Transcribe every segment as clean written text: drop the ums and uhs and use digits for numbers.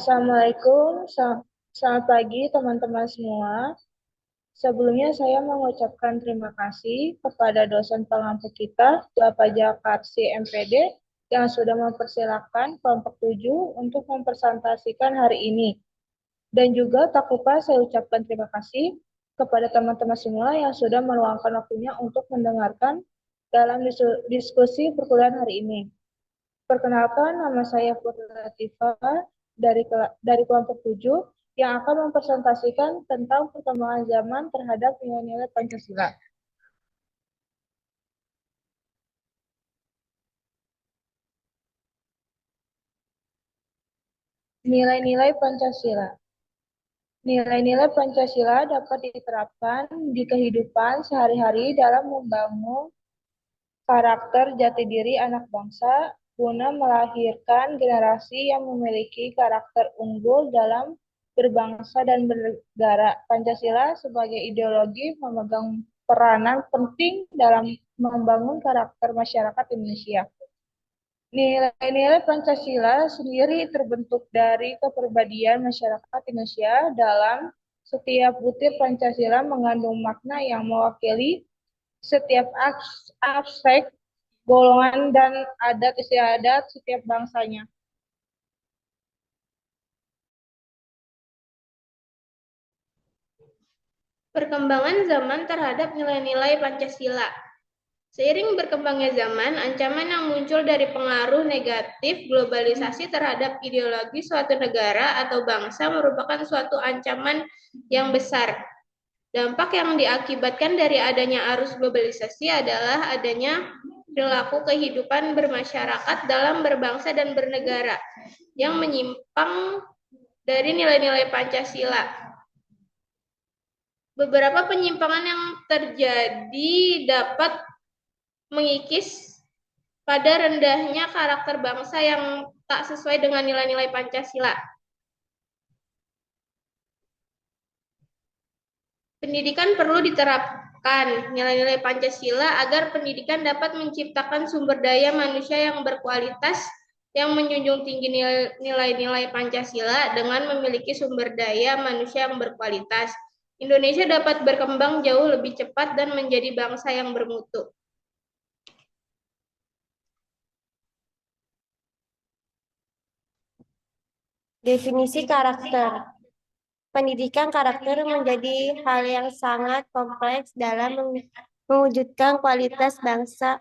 Assalamualaikum, selamat pagi teman-teman semua. Sebelumnya saya mengucapkan terima kasih kepada dosen pengampu kita, Bapak Jakarsi MPD, yang sudah mempersilahkan kelompok 7 untuk mempresentasikan hari ini. Dan juga tak lupa saya ucapkan terima kasih kepada teman-teman semua yang sudah meluangkan waktunya untuk mendengarkan dalam diskusi perkuliahan hari ini. Perkenalkan, nama saya Putri Latifah dari kelompok 7 yang akan mempresentasikan tentang perkembangan zaman terhadap nilai-nilai Pancasila. Nilai-nilai Pancasila. Nilai-nilai Pancasila dapat diterapkan di kehidupan sehari-hari dalam membangun karakter jati diri anak bangsa guna melahirkan generasi yang memiliki karakter unggul dalam berbangsa dan bernegara. Pancasila sebagai ideologi memegang peranan penting dalam membangun karakter masyarakat Indonesia. Nilai-nilai Pancasila sendiri terbentuk dari kepribadian masyarakat Indonesia. Dalam setiap butir Pancasila mengandung makna yang mewakili setiap aspek, golongan, dan adat istiadat setiap bangsanya. Perkembangan zaman terhadap nilai-nilai Pancasila. Seiring berkembangnya zaman, ancaman yang muncul dari pengaruh negatif globalisasi terhadap ideologi suatu negara atau bangsa merupakan suatu ancaman yang besar. Dampak yang diakibatkan dari adanya arus globalisasi adalah adanya perilaku kehidupan bermasyarakat dalam berbangsa dan bernegara yang menyimpang dari nilai-nilai Pancasila. Beberapa penyimpangan yang terjadi dapat mengikis pada rendahnya karakter bangsa yang tak sesuai dengan nilai-nilai Pancasila. Pendidikan perlu diterapkan nilai-nilai Pancasila agar pendidikan dapat menciptakan sumber daya manusia yang berkualitas yang menjunjung tinggi nilai-nilai Pancasila. Dengan memiliki sumber daya manusia yang berkualitas, Indonesia dapat berkembang jauh lebih cepat dan menjadi bangsa yang bermutu. Definisi karakter. Pendidikan karakter menjadi hal yang sangat kompleks dalam mewujudkan kualitas bangsa.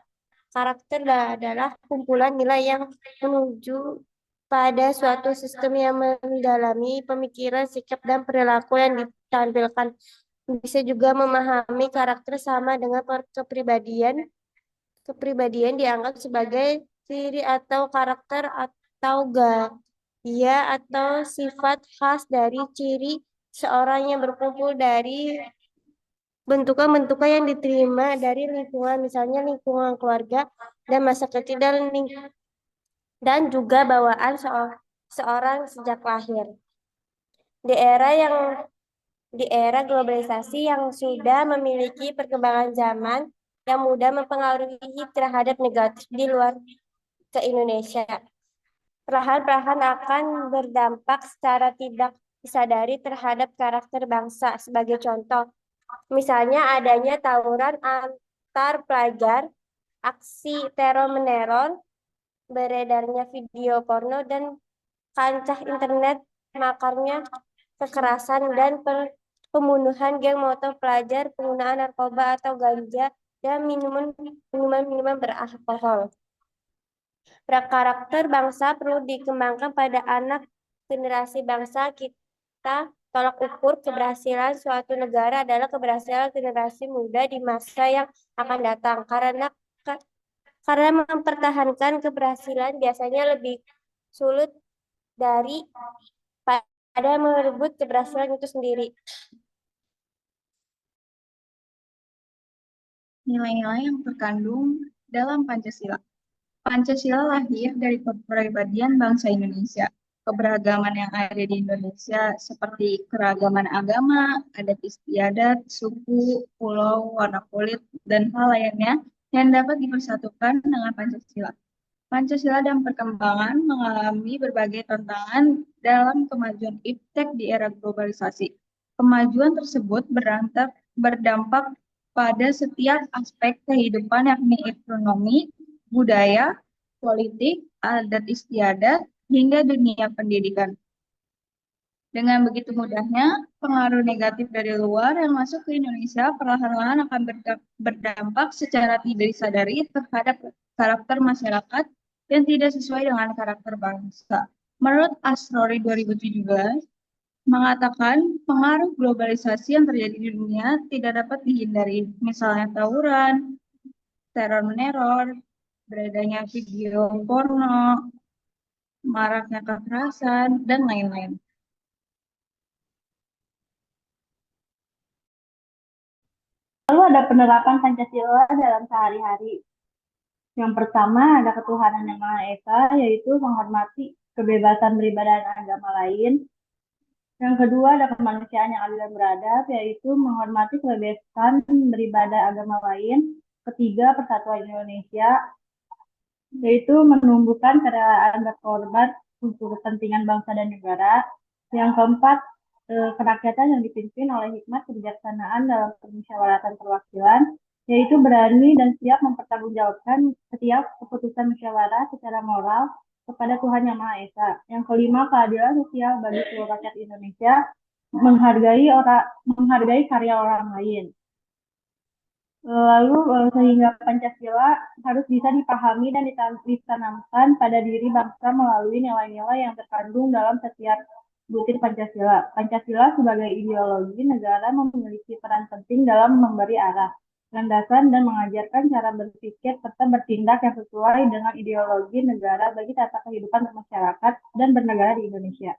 Karakter adalah kumpulan nilai yang menuju pada suatu sistem yang mendalami pemikiran, sikap, dan perilaku yang ditampilkan. Bisa juga memahami karakter sama dengan kepribadian. Kepribadian dianggap sebagai ciri atau karakter atau gaya atau sifat khas dari ciri seorang yang berkumpul dari bentukan-bentukan yang diterima dari lingkungan, misalnya lingkungan keluarga dan masa kecil dan juga bawaan seorang sejak lahir. Di era yang di era globalisasi yang sudah memiliki perkembangan zaman yang mudah mempengaruhi terhadap negatif di luar ke Indonesia. Perlahan-lahan akan berdampak secara tidak disadari terhadap karakter bangsa. Sebagai contoh, misalnya adanya tawuran antar pelajar, aksi teror-meneror, beredarnya video porno, dan kancah internet makarnya kekerasan dan pembunuhan geng motor pelajar, penggunaan narkoba atau ganja, dan minuman beralkohol. Karakter bangsa perlu dikembangkan pada anak generasi bangsa kita. Tolak ukur keberhasilan suatu negara adalah keberhasilan generasi muda di masa yang akan datang. Karena mempertahankan keberhasilan biasanya lebih sulit dari pada merebut keberhasilan itu sendiri. Nilai-nilai yang terkandung dalam Pancasila. Pancasila lahir dari kepribadian bangsa Indonesia. Keberagaman yang ada di Indonesia seperti keragaman agama, adat istiadat, suku, pulau, warna kulit, dan hal lainnya yang dapat dipersatukan dengan Pancasila. Pancasila dan perkembangan mengalami berbagai tantangan dalam kemajuan iptek di era globalisasi. Kemajuan tersebut berdampak pada setiap aspek kehidupan yakni ekonomi, budaya, politik, adat istiadat, hingga dunia pendidikan. Dengan begitu mudahnya, pengaruh negatif dari luar yang masuk ke Indonesia perlahan-lahan akan berdampak secara tidak disadari terhadap karakter masyarakat yang tidak sesuai dengan karakter bangsa. Menurut Asrori 2017, mengatakan pengaruh globalisasi yang terjadi di dunia tidak dapat dihindari, misalnya tawuran, teror meneror, beredarnya video porno, maraknya kekerasan, dan lain-lain. Lalu ada penerapan Pancasila dalam sehari-hari. Yang pertama ada ketuhanan yang Maha Esa, yaitu menghormati kebebasan beribadah dan agama lain. Yang kedua ada kemanusiaan yang adil dan beradab, yaitu menghormati kebebasan beribadah agama lain. Ketiga, persatuan Indonesia, yaitu menumbuhkan kerelaan berkorban untuk kepentingan bangsa dan negara. Yang keempat, kerakyatan yang dipimpin oleh hikmat kebijaksanaan dalam permusyawaratan perwakilan, yaitu berani dan siap mempertanggungjawabkan setiap keputusan musyawarah secara moral kepada Tuhan Yang Maha Esa. Yang kelima, keadilan sosial bagi seluruh rakyat Indonesia, menghargai karya orang lain. Lalu sehingga Pancasila harus bisa dipahami dan ditanamkan pada diri bangsa melalui nilai-nilai yang terkandung dalam setiap butir Pancasila. Pancasila sebagai ideologi negara memiliki peran penting dalam memberi arah, landasan, dan mengajarkan cara berpikir serta bertindak yang sesuai dengan ideologi negara bagi tata kehidupan masyarakat dan bernegara di Indonesia.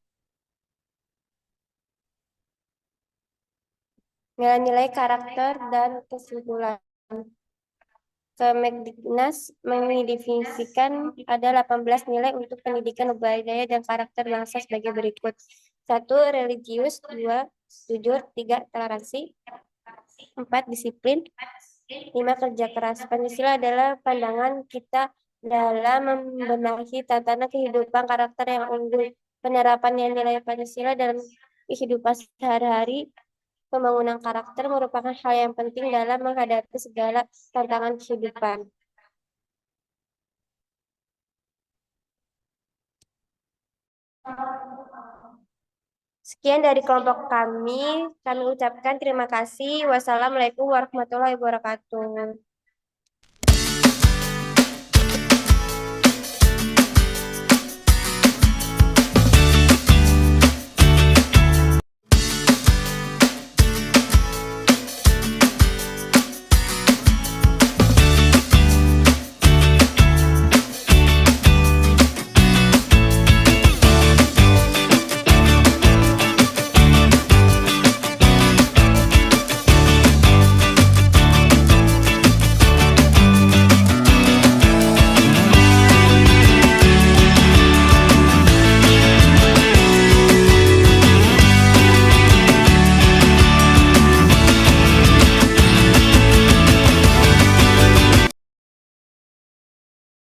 Nilai-nilai karakter dan kesimpulan. Kemendiknas mendefinisikan ada 18 nilai untuk pendidikan budaya dan karakter bangsa sebagai berikut. 1. Religius. 2. Jujur. 3. Toleransi. 4. Disiplin. 5. Kerja keras. Pancasila adalah pandangan kita dalam membenahi tatanan kehidupan karakter yang unggul. Penerapan nilai Pancasila dalam kehidupan sehari-hari, pembangunan karakter merupakan hal yang penting dalam menghadapi segala tantangan kehidupan. Sekian dari kelompok kami ucapkan terima kasih. Wassalamualaikum warahmatullahi wabarakatuh.